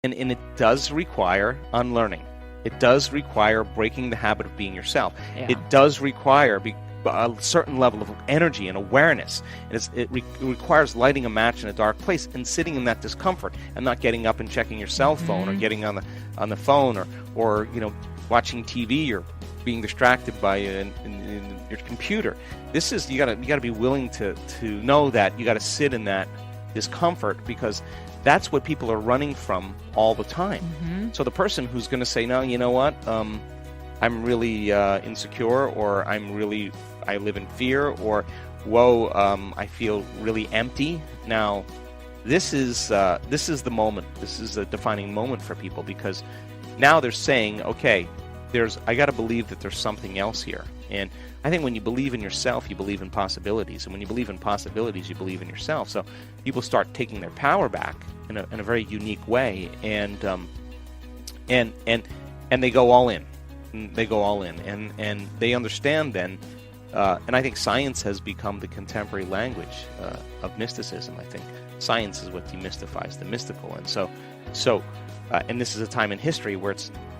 And it does require unlearning. It does require breaking the habit of being yourself. Yeah. It does require a certain level of energy and awareness. It requires lighting a match in a dark place and sitting in that discomfort and not getting up and checking your cell phone or getting on the phone or watching TV or being distracted by in your computer. This is you gotta be willing to know that you gotta sit in that discomfort, because that's what people are running from all the time. So the person who's going to say, no, you know what, I'm really insecure, or I live in fear, or whoa, I feel really empty. Now, this is the moment. This is a defining moment for people, because now they're saying, okay, I got to believe that there's something else here. And I think when you believe in yourself, you believe in possibilities, and when you believe in possibilities, you believe in yourself. So people start taking their power back in a very unique way, and they go all in. They go all in, and they understand then. And I think science has become the contemporary language of mysticism. I think science is what demystifies the mystical, and so and this is a time in history where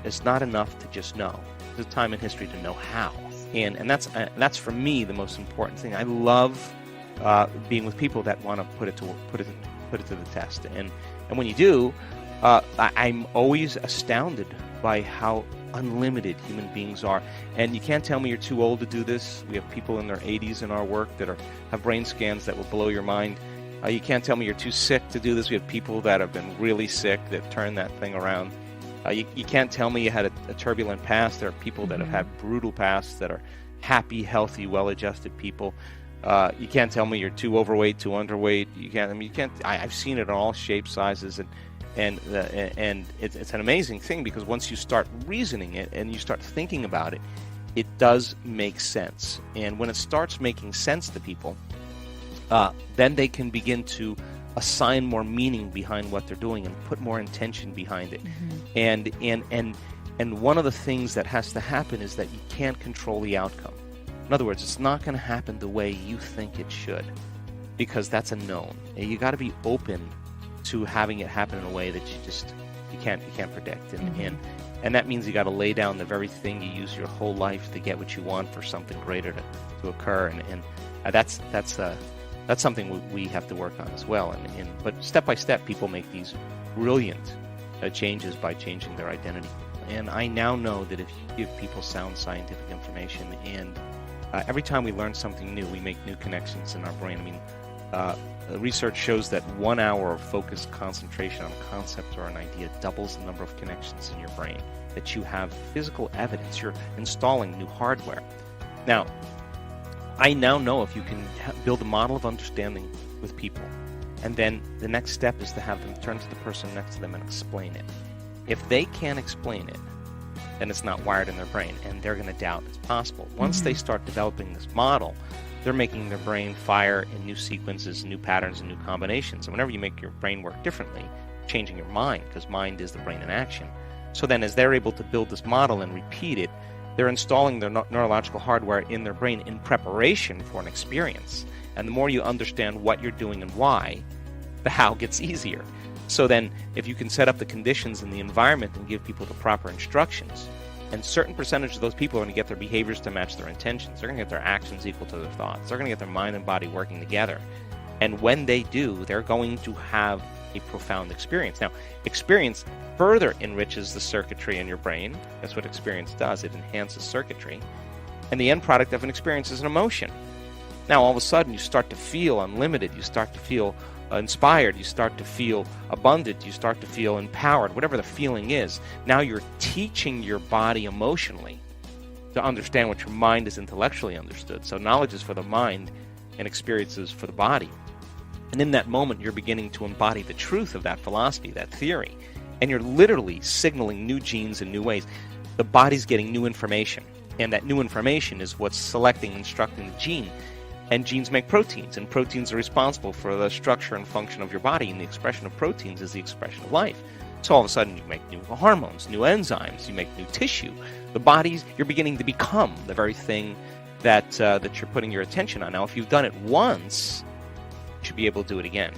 it's not enough to just know. It's a time in history to know how. And that's for me the most important thing. I love being with people that want to put it to the test. And when you do, I'm always astounded by how unlimited human beings are. And you can't tell me you're too old to do this. We have people in their 80s in our work that have brain scans that will blow your mind. You can't tell me you're too sick to do this. We have people that have been really sick that turn that thing around. You can't tell me you had a turbulent past. There are people that have had brutal pasts that are happy, healthy, well-adjusted people. You can't tell me you're too overweight, too underweight. You can't. I've seen it in all shapes, sizes, and it's an amazing thing, because once you start reasoning it and you start thinking about it, it does make sense. And when it starts making sense to people, then they can begin to assign more meaning behind what they're doing and put more intention behind it. And one of the things that has to happen is that you can't control the outcome. In other words, it's not going to happen the way you think it should, because that's a known. And you got to be open to having it happen in a way that you can't predict. And that means you got to lay down the very thing you use your whole life to get what you want for something greater to occur. And that's something we have to work on as well. But step by step, people make these brilliant changes by changing their identity. And I now know that if you give people sound scientific information, and every time we learn something new, we make new connections in our brain. I mean, research shows that 1 hour of focused concentration on a concept or an idea doubles the number of connections in your brain. That you have physical evidence. You're installing new hardware. Now, I now know if you can build a model of understanding with people, and then the next step is to have them turn to the person next to them and explain it. If they can't explain it, then it's not wired in their brain, and they're going to doubt it's possible. Once they start developing this model, they're making their brain fire in new sequences, new patterns, and new combinations. And whenever you make your brain work differently, changing your mind, because mind is the brain in action. So then as they're able to build this model and repeat it, they're installing their neurological hardware in their brain in preparation for an experience. And the more you understand what you're doing and why, the how gets easier. So then if you can set up the conditions in the environment and give people the proper instructions, and certain percentage of those people are going to get their behaviors to match their intentions. They're going to get their actions equal to their thoughts. They're going to get their mind and body working together. And when they do, they're going to have a profound experience. Now, experience further enriches the circuitry in your brain. That's what experience does. It enhances circuitry. And the end product of an experience is an emotion. Now, all of a sudden, you start to feel unlimited. You start to feel inspired. You start to feel abundant. You start to feel empowered. Whatever the feeling is, now you're teaching your body emotionally to understand what your mind is intellectually understood. So knowledge is for the mind and experiences for the body. And in that moment, you're beginning to embody the truth of that philosophy, that theory. And you're literally signaling new genes in new ways. The body's getting new information. And that new information is what's selecting and instructing the gene. And genes make proteins, and proteins are responsible for the structure and function of your body, and the expression of proteins is the expression of life. So all of a sudden you make new hormones, new enzymes, you make new tissue. The body's, you're beginning to become the very thing that you're putting your attention on. Now, if you've done it once, you should be able to do it again.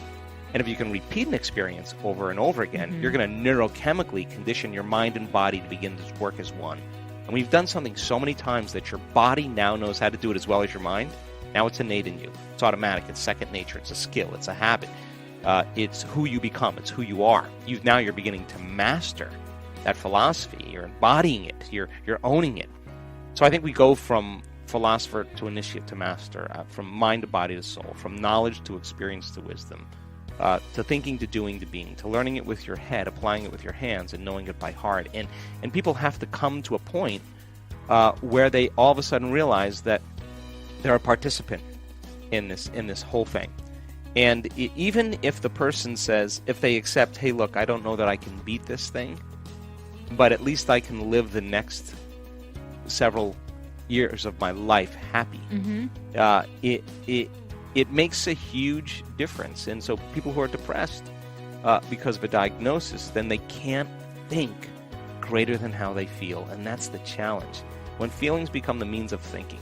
And if you can repeat an experience over and over again, you're going to neurochemically condition your mind and body to begin to work as one. And we've done something so many times that your body now knows how to do it as well as your mind. Now it's innate in you. It's automatic. It's second nature. It's a skill. It's a habit. It's who you become. It's who you are. Now you're beginning to master that philosophy. You're embodying it. You're owning it. So I think we go from philosopher to initiate to master, from mind to body to soul, from knowledge to experience to wisdom, to thinking to doing to being, to learning it with your head, applying it with your hands, and knowing it by heart. And people have to come to a point where they all of a sudden realize that they're a participant in this whole thing. And even if the person says, if they accept, hey, look, I don't know that I can beat this thing, but at least I can live the next several years of my life happy. It makes a huge difference. And so people who are depressed because of a diagnosis, then they can't think greater than how they feel. And that's the challenge. When feelings become the means of thinking,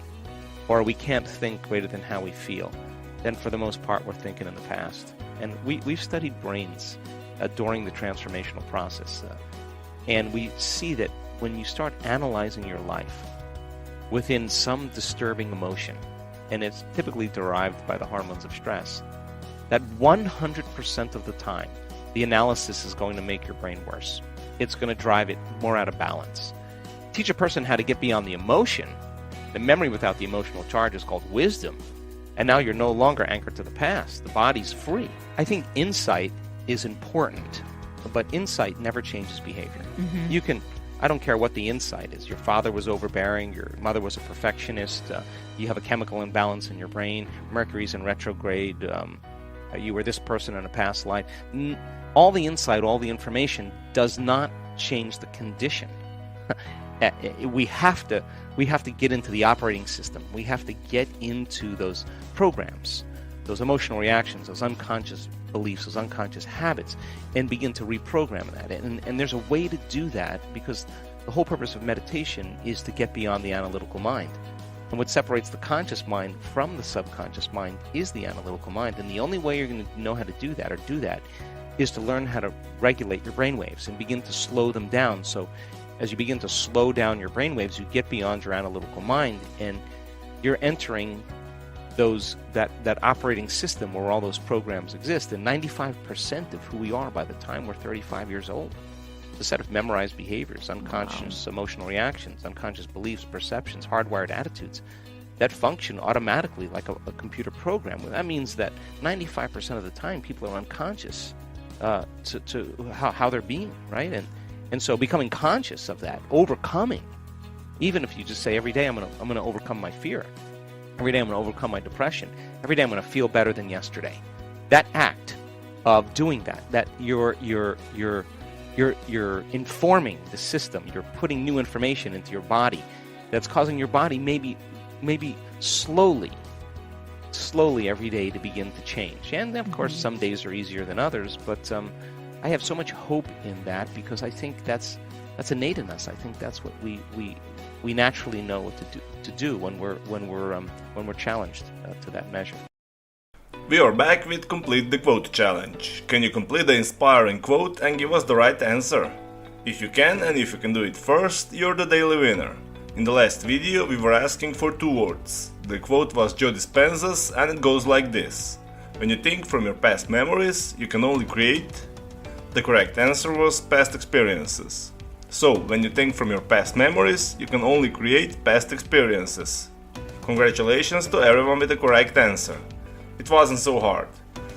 or we can't think greater than how we feel, then for the most part we're thinking in the past. And we've studied brains during the transformational process. And we see that when you start analyzing your life within some disturbing emotion, and it's typically derived by the hormones of stress, that 100% of the time, the analysis is going to make your brain worse. It's going to drive it more out of balance. Teach a person how to get beyond the emotion. The memory without the emotional charge is called wisdom. And now you're no longer anchored to the past. The body's free. I think insight is important, but insight never changes behavior. You can, I don't care what the insight is. Your father was overbearing. Your mother was a perfectionist. You have a chemical imbalance in your brain. Mercury's in retrograde. You were this person in a past life. All the insight, all the information does not change the condition. We have to get into the operating system. We have to get into those programs, those emotional reactions, those unconscious beliefs, those unconscious habits, and begin to reprogram that. And there's a way to do that, because the whole purpose of meditation is to get beyond the analytical mind. And what separates the conscious mind from the subconscious mind is the analytical mind. And the only way you're going to know how to do that is to learn how to regulate your brainwaves and begin to slow them down. So as you begin to slow down your brainwaves, you get beyond your analytical mind, and you're entering that operating system where all those programs exist. And 95% of who we are by the time we're 35 years old is a set of memorized behaviors, unconscious emotional reactions, unconscious beliefs, perceptions, hardwired attitudes that function automatically like a computer program. That means that 95% of the time people are unconscious to how they're being, right? And so becoming conscious of that, overcoming, even if you just say every day I'm going to overcome my fear, every day I'm going to overcome my depression, every day I'm going to feel better than yesterday. That act of doing that you're informing the system, you're putting new information into your body that's causing your body maybe slowly every day to begin to change. And of course some days are easier than others, but I have so much hope in that, because I think that's innate in us. I think that's what we naturally know what to do when we're challenged to that measure. We are back with Complete the Quote Challenge. Can you complete the inspiring quote and give us the right answer? If you can, and if you can do it first, you're the daily winner. In the last video we were asking for 2 words. The quote was Joe Dispenza's, and it goes like this: when you think from your past memories, you can only create. The correct answer was past experiences. So, when you think from your past memories, you can only create past experiences. Congratulations to everyone with the correct answer. It wasn't so hard.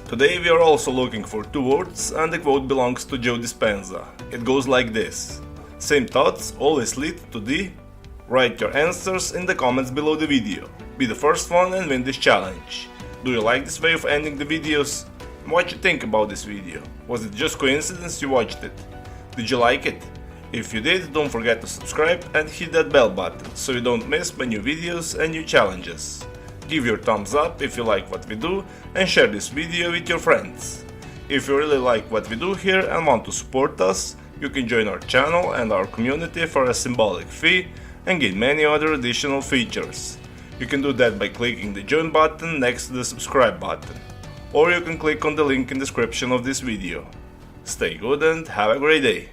Today we are also looking for 2 words, and the quote belongs to Joe Dispenza. It goes like this: same thoughts always lead to the... Write your answers in the comments below the video. Be the first one and win this challenge. Do you like this way of ending the videos? What you think about this video? Was it just coincidence you watched it? Did you like it? If you did, don't forget to subscribe and hit that bell button so you don't miss my new videos and new challenges. Give your thumbs up if you like what we do, and share this video with your friends. If you really like what we do here and want to support us, you can join our channel and our community for a symbolic fee and gain many other additional features. You can do that by clicking the join button next to the subscribe button. or you can click on the link in the description of this video. Stay good and have a great day!